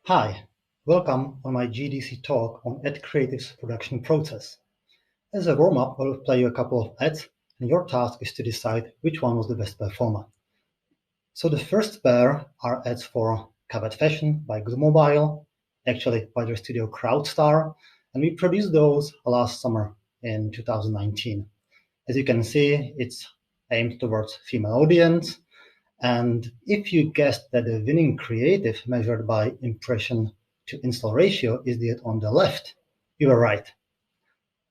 Hi, welcome on my GDC talk on ad creative's production process. As a warm-up, I will play you a couple of ads, and your task is to decide which one was the best performer. So the first pair are ads for covered fashion by Good Mobile, actually by their studio Crowdstar, and we produced those last summer in 2019. As you can see, it's aimed towards female audience, and if you guessed that the winning creative measured by impression to install ratio is the ad on the left, you were right.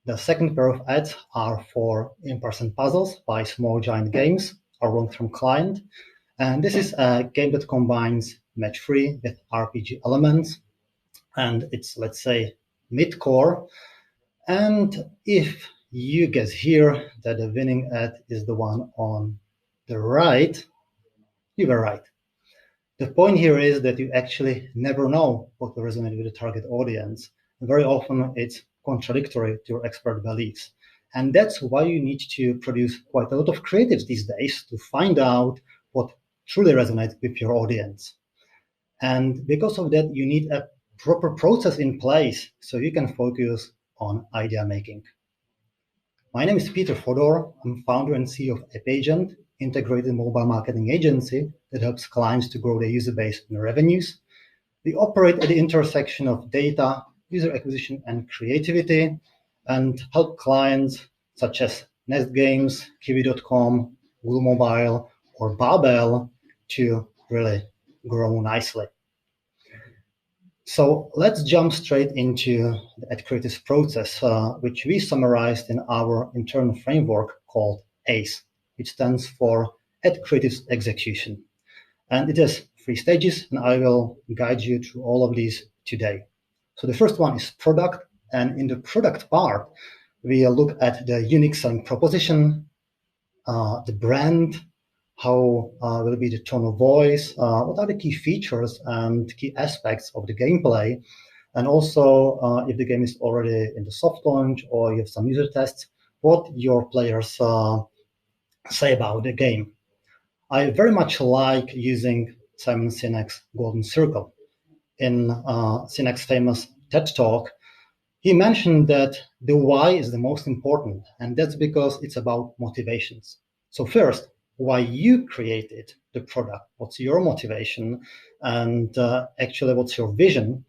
The second pair of ads are for in-person puzzles by Small Giant Games, our long-term client. And this is a game that combines match-3 with RPG elements. And it's, let's say, mid-core. And if you guess here that the winning ad is the one on the right, you were right. The point here is that you actually never know what will resonate with the target audience. Very often it's contradictory to your expert beliefs. And that's why you need to produce quite a lot of creatives these days to find out what truly resonates with your audience. And because of that, you need a proper process in place so you can focus on idea making. My name is Peter Fodor. I'm founder and CEO of AppAgent, integrated mobile marketing agency that helps clients to grow their user base and revenues. We operate at the intersection of data, user acquisition, and creativity, and help clients such as Nest Games, Kiwi.com, Google Mobile, or Babel to really grow nicely. So let's jump straight into the ad creative process, which we summarized in our internal framework called ACE, which stands for Ad Creative Execution. And it has 3 stages, and I will guide you through all of these today. So the first one is product, and in the product part, we look at the unique selling proposition, the brand, how will be the tone of voice, what are the key features and key aspects of the gameplay, and also if the game is already in the soft launch or you have some user tests, what your players say about the game. I very much like using Simon Sinek's Golden Circle. In Sinek's famous TED Talk, he mentioned that the why is the most important, and that's because it's about motivations. So first, why you created the product, what's your motivation, and actually what's your vision.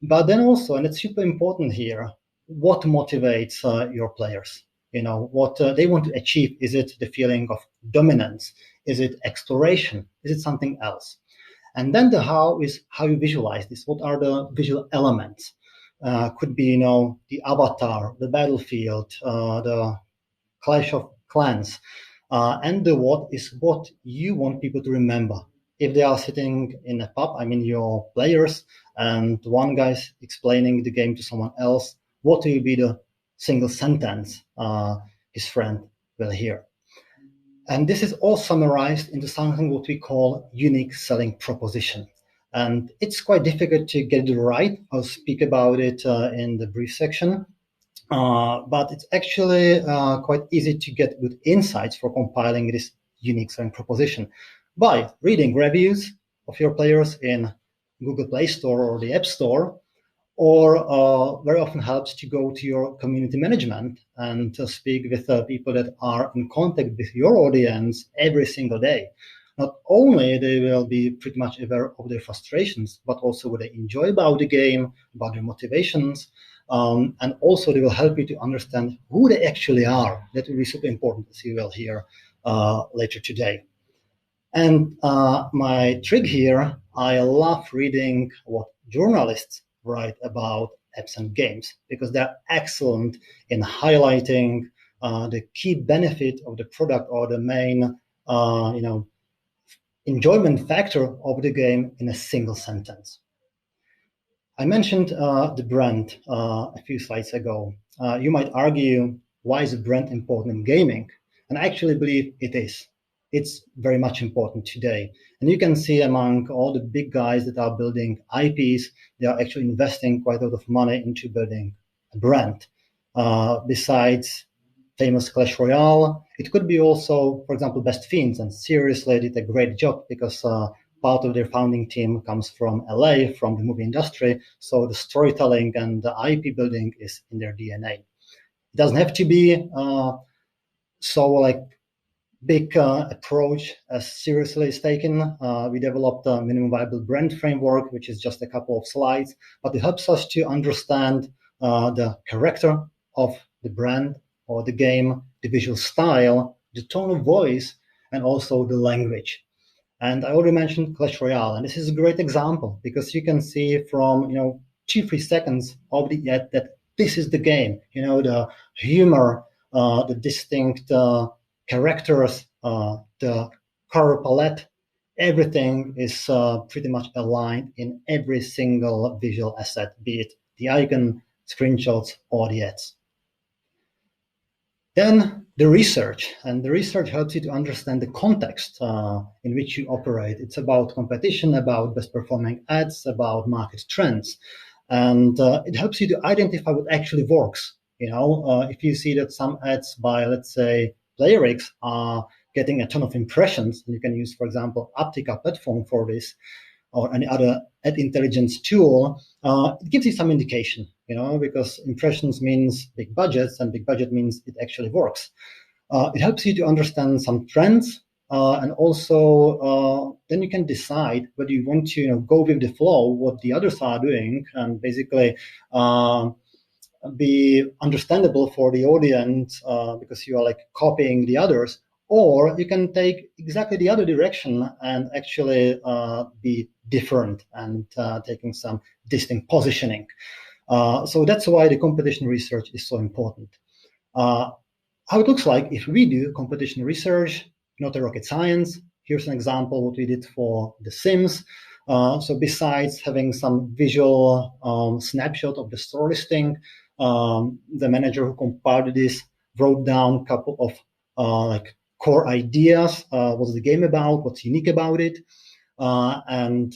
But then also, and it's super important here, what motivates your players? What they want to achieve. Is it the feeling of dominance? Is it exploration? Is it something else? And then the how is how you visualize this. What are the visual elements? Could be, the avatar, the battlefield, the Clash of Clans. And the what is what you want people to remember. If they are sitting in a pub, your players, and one guy's explaining the game to someone else, what will be the single sentence his friend will hear? And this is all summarized into something what we call unique selling proposition. And it's quite difficult to get it right. I'll speak about it in the brief section. But it's actually quite easy to get good insights for compiling this unique selling proposition by reading reviews of your players in Google Play Store or the App Store, or very often helps to go to your community management and to speak with people that are in contact with your audience every single day. Not only they will be pretty much aware of their frustrations, but also what they enjoy about the game, about their motivations, and also they will help you to understand who they actually are. That will be super important, as you will hear later today. And my trick here, I love reading what journalists write about apps and games, because they're excellent in highlighting the key benefit of the product or the main enjoyment factor of the game in a single sentence. I mentioned the brand a few slides ago. You might argue, why is a brand important in gaming? And I actually believe it is. It's very much important today. And you can see among all the big guys that are building IPs, they are actually investing quite a lot of money into building a brand. Besides famous Clash Royale, it could be also, for example, Best Fiends. And seriously, did a great job because part of their founding team comes from LA, from the movie industry. So the storytelling and the IP building is in their DNA. It doesn't have to be so like big approach as seriously is taken. We developed a minimum viable brand framework, which is just a couple of slides, but it helps us to understand the character of the brand or the game, the visual style, the tone of voice, and also the language. And I already mentioned Clash Royale, and this is a great example because you can see from 2-3 seconds of the ad that this is the game. The humor, the distinct characters, the color palette, everything is pretty much aligned in every single visual asset, be it the icon, screenshots, or the ads. Then the research, and the research helps you to understand the context in which you operate. It's about competition, about best performing ads, about market trends. And it helps you to identify what actually works. If you see that some ads by, let's say, PlayerX are getting a ton of impressions, and you can use, for example, Aptica platform for this, or any other ad intelligence tool, it gives you some indication, because impressions means big budgets, and big budget means it actually works. It helps you to understand some trends, and also then you can decide whether you want to go with the flow, what the others are doing, and basically be understandable for the audience because you are like copying the others, or you can take exactly the other direction and actually be different and taking some distinct positioning. So that's why the competition research is so important. How it looks like if we do competition research, not a rocket science. Here's an example what we did for The Sims. So besides having some visual snapshot of the store listing, the manager who compiled this wrote down a couple of like core ideas. What's the game about? What's unique about it? And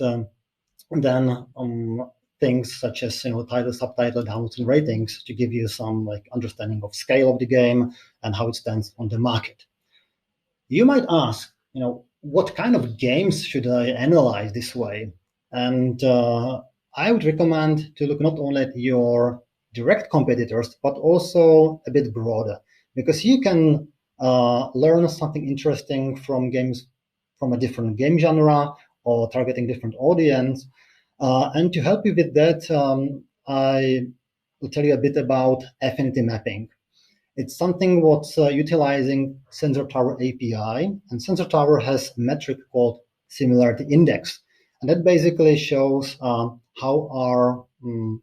then things such as title, subtitle, downloads, and ratings to give you some like understanding of scale of the game and how it stands on the market. You might ask, what kind of games should I analyze this way? And I would recommend to look not only at your direct competitors, but also a bit broader, because you can learn something interesting from games from a different game genre or targeting different audience. And to help you with that, I will tell you a bit about affinity mapping. It's something what's utilizing Sensor Tower API, and Sensor Tower has a metric called similarity index, and that basically shows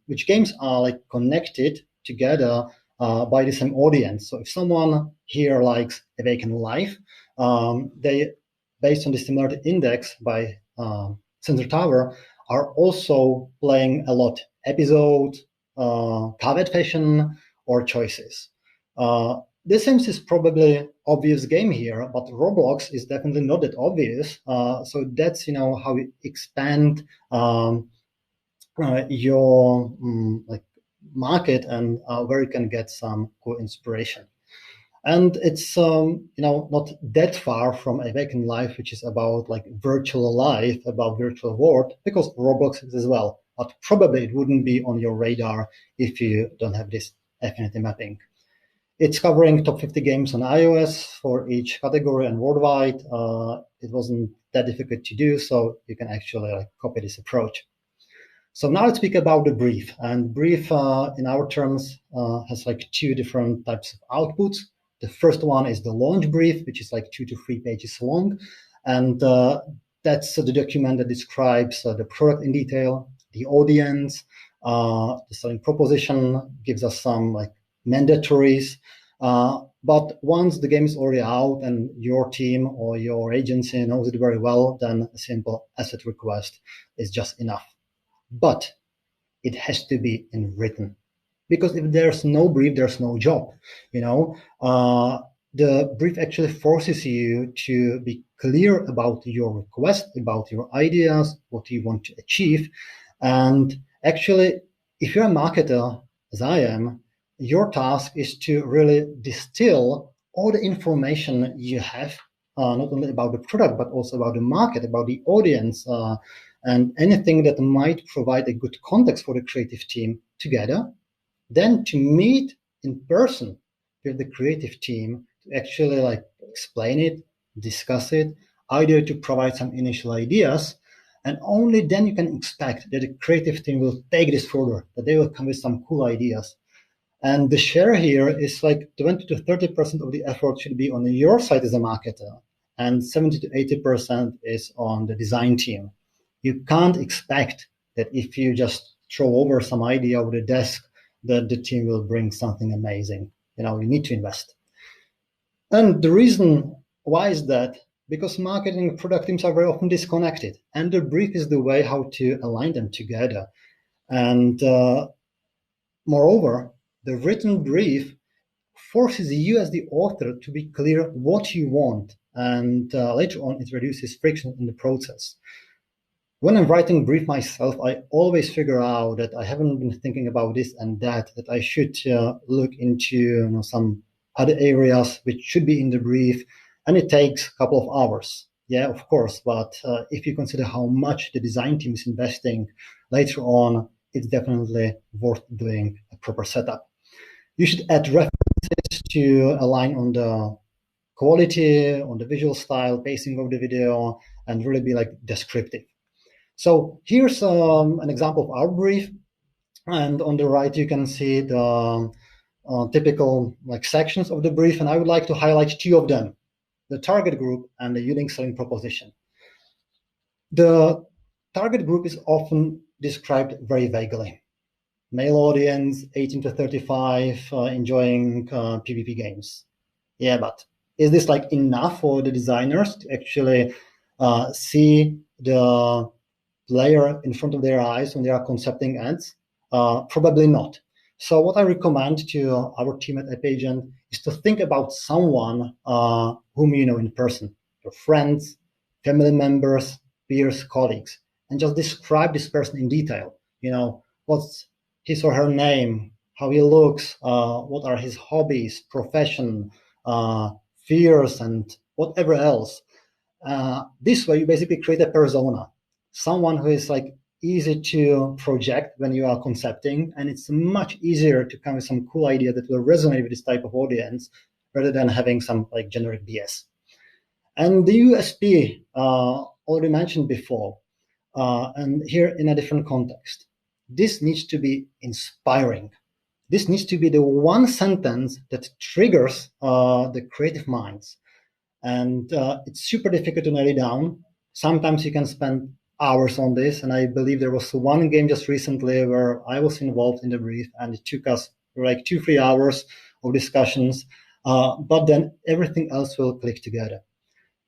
which games are like connected together by the same audience. So if someone here likes Awaken Life, they, based on the similarity index by Sensor Tower, are also playing a lot episode, covered fashion, or choices. The Sims is probably obvious game here, but Roblox is definitely not that obvious. So that's how we expand your like market and where you can get some cool inspiration. And it's not that far from Awaken Life, which is about like virtual life, about virtual world, because Roblox is as well. But probably it wouldn't be on your radar if you don't have this affinity mapping. It's covering top 50 games on iOS for each category and worldwide. It wasn't that difficult to do, so you can actually copy this approach. So now let's speak about the brief. And brief, in our terms, has like two different types of outputs. The first one is the launch brief, which is like 2 to 3 pages long. And that's the document that describes the product in detail, the audience, the selling proposition, gives us some like mandatories. But once the game is already out and your team or your agency knows it very well, then a simple asset request is just enough. But it has to be in written, because if there's no brief, there's no job. The brief actually forces you to be clear about your request, about your ideas, what you want to achieve. And actually, if you're a marketer, as I am, your task is to really distill all the information you have not only about the product, but also about the market, about the audience, and anything that might provide a good context for the creative team together, then to meet in person with the creative team to actually like explain it, discuss it, either to provide some initial ideas, and only then you can expect that the creative team will take this further, that they will come with some cool ideas. And the share here is like 20 to 30% of the effort should be on your side as a marketer, and 70 to 80% is on the design team. You can't expect that if you just throw over some idea over the desk, that the team will bring something amazing. You need to invest. And the reason why is that? Because marketing and product teams are very often disconnected, and the brief is the way how to align them together. And moreover, the written brief forces you as the author to be clear what you want, and later on it reduces friction in the process. When I'm writing brief myself, I always figure out that I haven't been thinking about this and that I should look into some other areas which should be in the brief, and it takes a couple of hours. Yeah, of course, but if you consider how much the design team is investing later on, it's definitely worth doing a proper setup. You should add references to align on the quality, on the visual style, pacing of the video, and really be like descriptive. So here's an example of our brief, and on the right you can see the typical like sections of the brief, and I would like to highlight two of them: the target group and the unique selling proposition. The target group is often described very vaguely. Male audience, 18 to 35, enjoying PvP games. Yeah, but is this like enough for the designers to actually see the player in front of their eyes when they are concepting ads? Probably not. So what I recommend to our team at AppAgent is to think about someone whom you know in person, your friends, family members, peers, colleagues, and just describe this person in detail. What's his or her name, how he looks, what are his hobbies, profession, fears, and whatever else. This way, you basically create a persona, someone who is like easy to project when you are concepting, and it's much easier to come with some cool idea that will resonate with this type of audience rather than having some like generic BS. And the USP already mentioned before, and here in a different context. This needs to be inspiring. This needs to be the one sentence that triggers the creative minds. And it's super difficult to nail it down. Sometimes you can spend hours on this. And I believe there was one game just recently where I was involved in the brief, and it took us like 2-3 hours of discussions. But then everything else will click together.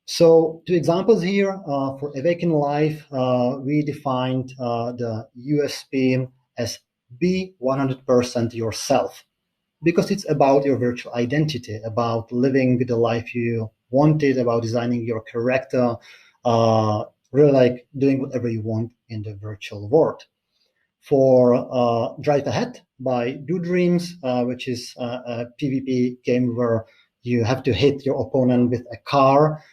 So 2 examples here. For Awaken Life, we defined the USP as be 100% yourself, because it's about your virtual identity, about living the life you wanted, about designing your character, really like doing whatever you want in the virtual world. For Drive Ahead by Do Dreams, which is a PvP game where you have to hit your opponent with a car,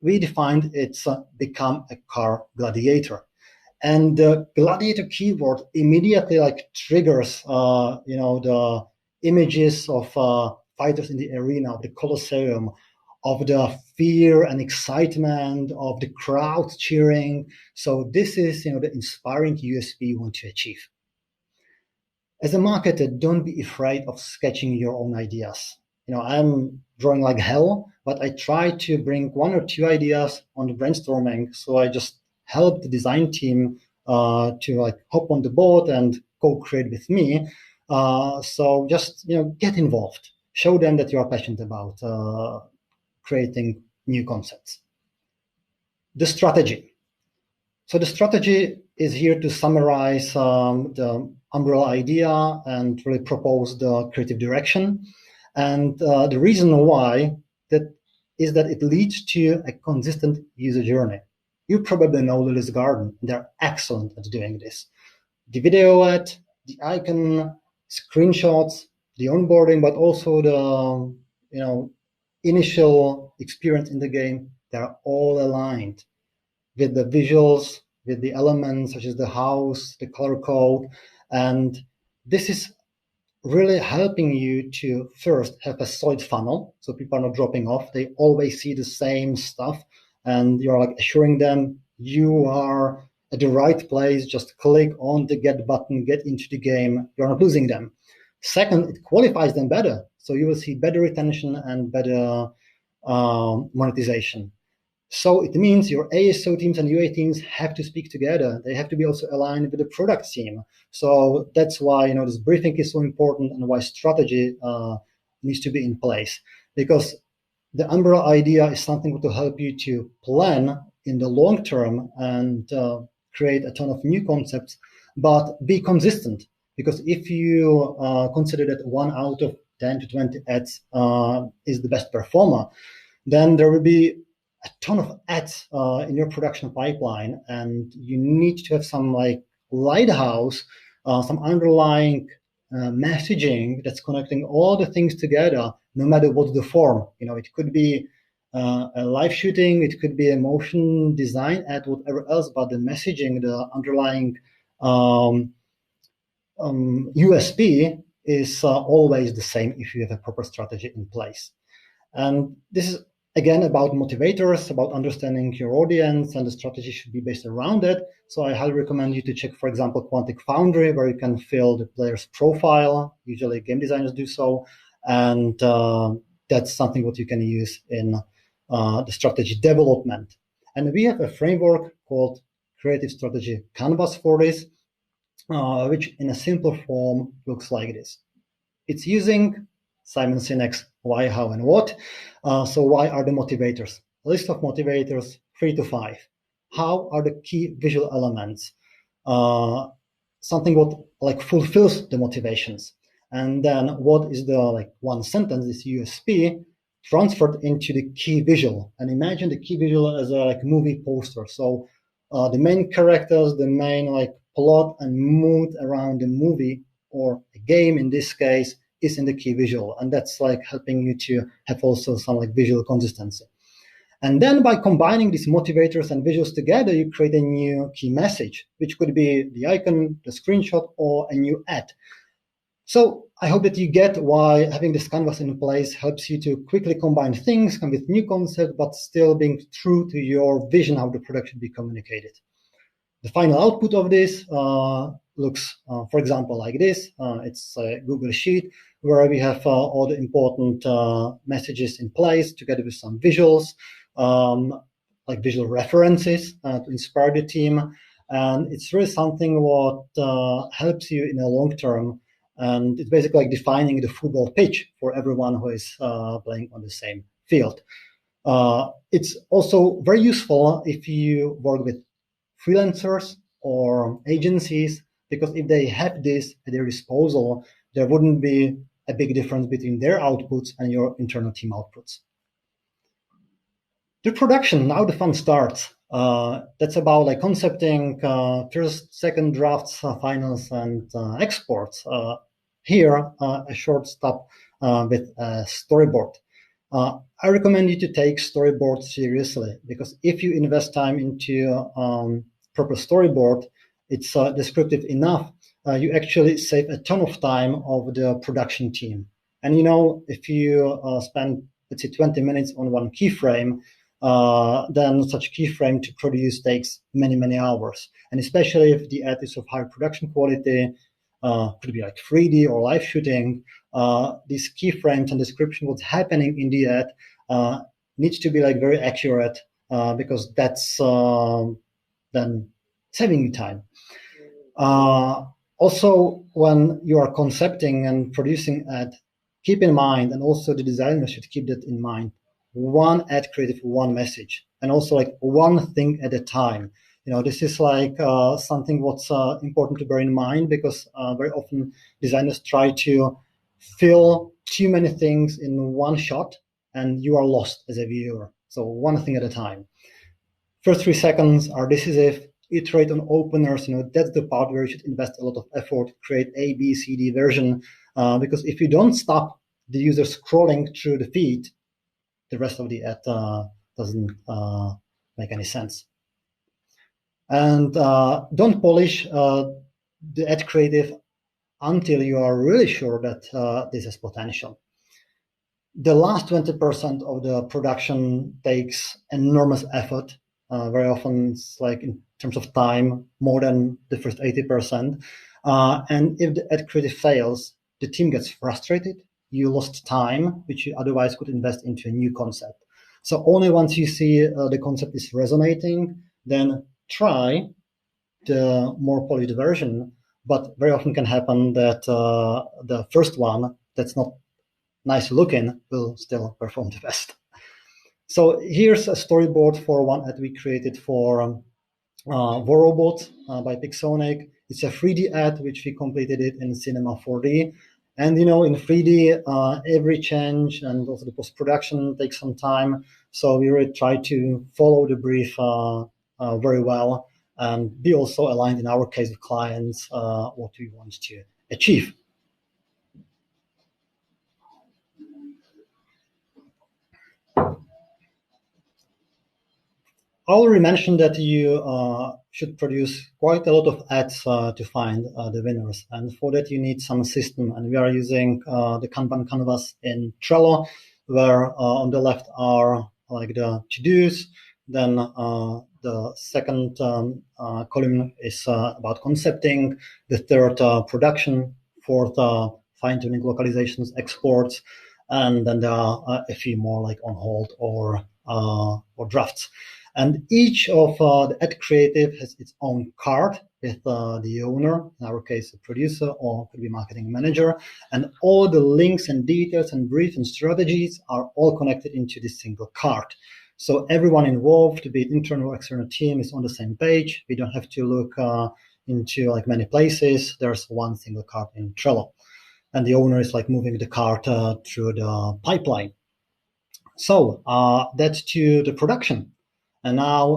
we defined it's become a car gladiator. And the gladiator keyword immediately like triggers, the images of fighters in the arena, of the Colosseum, of the fear and excitement, of the crowd cheering. So this is, the inspiring USP you want to achieve. As a marketer, don't be afraid of sketching your own ideas. I'm drawing like hell, but I try to bring 1 or 2 ideas on the brainstorming. So I just help the design team to like hop on the boat and co-create with me. So just get involved. Show them that you are passionate about creating new concepts. The strategy. So the strategy is here to summarize the umbrella idea and really propose the creative direction. And the reason why that is that it leads to a consistent user journey. You probably know Lily's Garden. They're excellent at doing this. The video ad, the icon, screenshots, the onboarding, but also the initial experience in the game, they're all aligned with the visuals, with the elements such as the house, the color code. And this is really helping you to first have a solid funnel, so people are not dropping off. They always see the same stuff, and you're like assuring them you are at the right place. Just click on the get button, get into the game. You're not losing them. Second, it qualifies them better, so you will see better retention and better monetization. So it means your ASO teams and UA teams have to speak together. They have to be also aligned with the product team. So that's why this briefing is so important, and why strategy needs to be in place. Because the umbrella idea is something to help you to plan in the long term and create a ton of new concepts, but be consistent. Because if you consider that 1 out of 10 to 20 ads is the best performer, then there will be a ton of ads in your production pipeline, and you need to have some lighthouse, some underlying messaging that's connecting all the things together, no matter what the form. It could be a live shooting, it could be a motion design ad, whatever else, but the messaging, the underlying USP is always the same if you have a proper strategy in place. And this is again about motivators, about understanding your audience, and the strategy should be based around it. So I highly recommend you to check, for example, Quantic Foundry, where you can fill the player's profile. Usually game designers do so. And that's something what you can use in the strategy development. And we have a framework called Creative Strategy Canvas for this, which in a simple form looks like this. It's using Simon Sinek's why, how, and what. So why are the motivators? A list of motivators, 3 to 5. How are the key visual elements? Something what fulfills the motivations. And then what is the one sentence, this USP, transferred into the key visual. And imagine the key visual as a movie poster. So the main characters, the main plot and mood around the movie or a game in this case is in the key visual, and that's helping you to have also some visual consistency. And then by combining these motivators and visuals together, you create a new key message, which could be the icon, the screenshot, or a new ad. So I hope that you get why having this canvas in place helps you to quickly combine things, come with new concepts, but still being true to your vision how the product should be communicated. The final output of this looks, for example, like this. It's a Google Sheet where we have all the important messages in place together with some visuals, like visual references to inspire the team. And it's really something what helps you in the long term. And it's basically defining the football pitch for everyone who is playing on the same field. It's also very useful if you work with freelancers or agencies, because if they have this at their disposal, there wouldn't be a big difference between their outputs and your internal team outputs. The production, now the fun starts. That's about concepting, first, second drafts, finals, and exports. Here, a short stop with a storyboard. I recommend you to take storyboard seriously, because if you invest time into proper storyboard, it's descriptive enough, you actually save a ton of time of the production team. And if you spend, let's say, 20 minutes on one keyframe, then such keyframe to produce takes many, many hours. And especially if the ad is of high production quality, could be 3D or live shooting, these keyframes and description what's happening in the ad needs to be very accurate, because that's then saving you time. Also, when you are concepting and producing ad, keep in mind, and also the designer should keep that in mind, one ad creative, one message, and also one thing at a time. This is something what's important to bear in mind, because very often designers try to fill too many things in one shot, and you are lost as a viewer. So one thing at a time. First 3 seconds are decisive. Iterate on openers. That's the part where you should invest a lot of effort, create A, B, C, D version, because if you don't stop the user scrolling through the feed, the rest of the ad doesn't make any sense. And don't polish the ad creative until you are really sure that this has potential. The last 20% of the production takes enormous effort. Very often it's like in terms of time, more than the first 80%. And if the ad creative fails, the team gets frustrated. You lost time, which you otherwise could invest into a new concept. So only once you see the concept is resonating, then try the more polished version. But very often can happen that the first one that's not nice looking will still perform the best. So here's a storyboard for one ad we created for Vorobot by Pixonic. It's a 3D ad, which we completed it in Cinema 4D. And, in 3D, every change and also the post-production takes some time. So we really try to follow the brief very well and be also aligned in our case with clients what we want to achieve. I already mentioned that you should produce quite a lot of ads to find the winners. And for that, you need some system. And we are using the Kanban canvas in Trello, where on the left are like the to-dos. Then the second column is about concepting. The third, production. Fourth, fine-tuning localizations, exports. And then there are a few more like on hold or drafts. And each of the ad creative has its own card with the owner, in our case, a producer, or could be marketing manager. And all the links and details and briefs and strategies are all connected into this single card. So everyone involved, be it internal or external team, is on the same page. We don't have to look into like many places. There's one single card in Trello. And the owner is like moving the card through the pipeline. So that's to the production. And now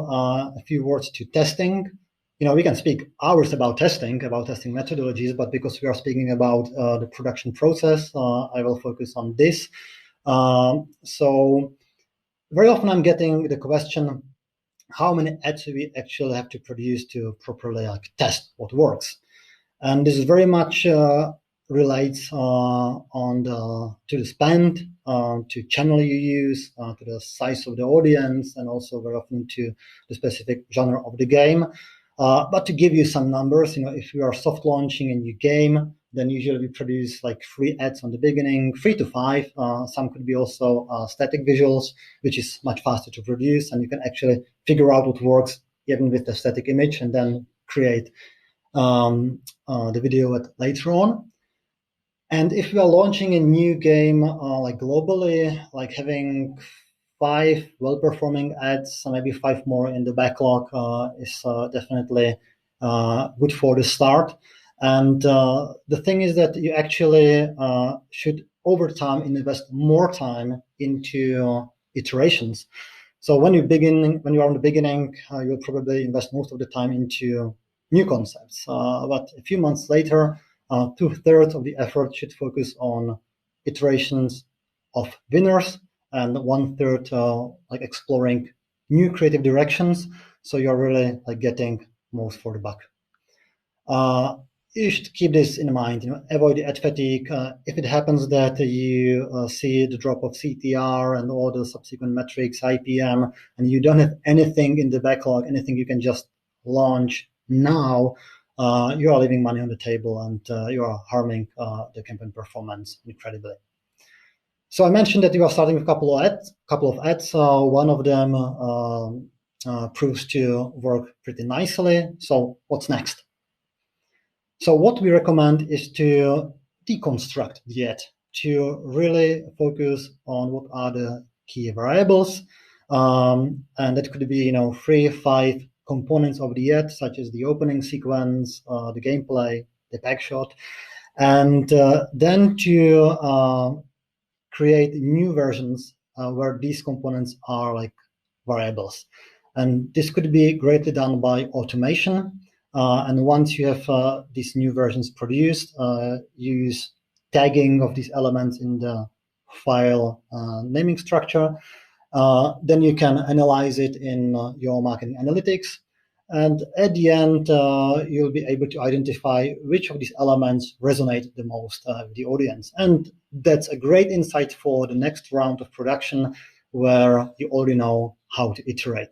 a few words to testing. We can speak hours about testing methodologies, but because we are speaking about the production process, I will focus on this. So very often I'm getting the question, how many ads do we actually have to produce to properly test what works? And this is very much relates to the spend, to channel you use, to the size of the audience, and also very often to the specific genre of the game. But to give you some numbers, if you are soft launching a new game, then usually we produce like 3 ads on the beginning, 3 to 5. Some could be also static visuals, which is much faster to produce, and you can actually figure out what works even with the static image and then create the video later on. And if we are launching a new game like globally, like having 5 well-performing ads, maybe 5 more in the backlog is definitely good for the start. And the thing is that you actually should over time invest more time into iterations. So when you are in the beginning, you'll probably invest most of the time into new concepts. But a few months later, 2/3 of the effort should focus on iterations of winners, and 1/3 like exploring new creative directions. So you're really like getting most for the buck. You should keep this in mind. Avoid the ad fatigue. If it happens that you see the drop of CTR and all the subsequent metrics, IPM, and you don't have anything in the backlog, anything you can just launch now, you are leaving money on the table and you are harming the campaign performance incredibly. So I mentioned that you are starting with a couple of ads. One of them proves to work pretty nicely. So what's next? So what we recommend is to deconstruct the ad, to really focus on what are the key variables. And that could be, 3, 5 components of the ad, such as the opening sequence, the gameplay, the back shot, and then to create new versions where these components are like variables. And this could be greatly done by automation. And once you have these new versions produced, use tagging of these elements in the file naming structure. Then you can analyze it in your marketing analytics. And at the end, you'll be able to identify which of these elements resonate the most with the audience. And that's a great insight for the next round of production, where you already know how to iterate.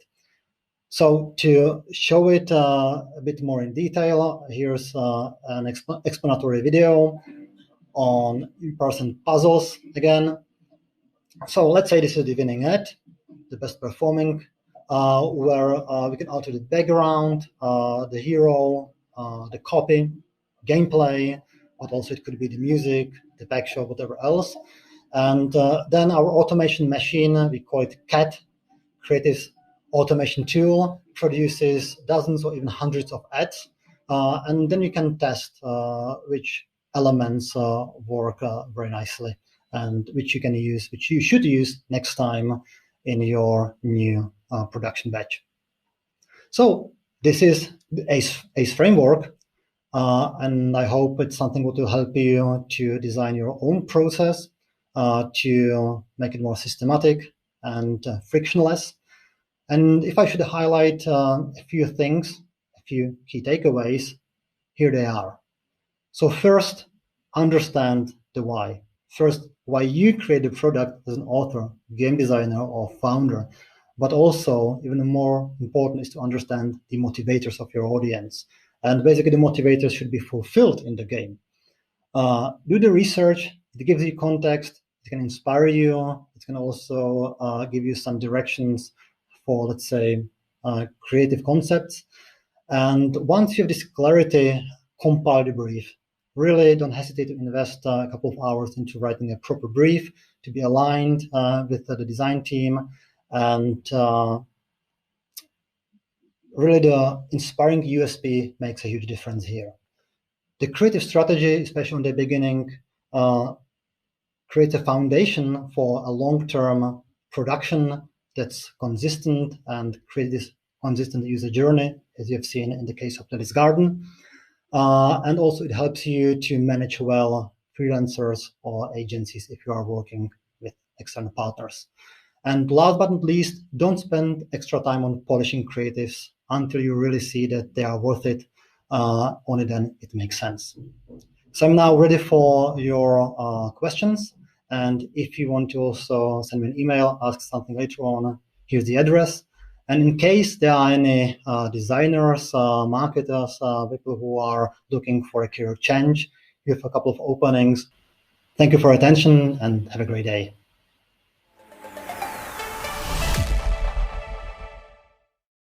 So to show it a bit more in detail, here's an explanatory video on in-person puzzles again. So let's say this is the winning ad, the best performing, where we can alter the background, the hero, the copy, gameplay, but also it could be the music, the backshot, whatever else. And then our automation machine, we call it CAT, Creative Automation Tool, produces dozens or even hundreds of ads. And then you can test which elements work very nicely, and which you can use, which you should use next time in your new production batch. So this is the ACE framework, and I hope it's something that will help you to design your own process to make it more systematic and frictionless. And if I should highlight a few things, a few key takeaways, here they are. So first, understand the why. First, why you create a product as an author, game designer, or founder. But also, even more important is to understand the motivators of your audience. And basically, the motivators should be fulfilled in the game. Do the research. It gives you context. It can inspire you. It can also give you some directions for, let's say, creative concepts. And once you have this clarity, compile the brief. Really don't hesitate to invest a couple of hours into writing a proper brief to be aligned with the design team. And really the inspiring USP makes a huge difference here. The creative strategy, especially in the beginning, creates a foundation for a long-term production that's consistent and create this consistent user journey, as you have seen in the case of Lettuce Garden. And also it helps you to manage well freelancers or agencies if you are working with external partners. And last but not least, don't spend extra time on polishing creatives until you really see that they are worth it. Only then it makes sense. So I'm now ready for your questions. And if you want to also send me an email, ask something later on, here's the address. And in case there are any designers, marketers, people who are looking for a career change, you have a couple of openings. Thank you for your attention and have a great day.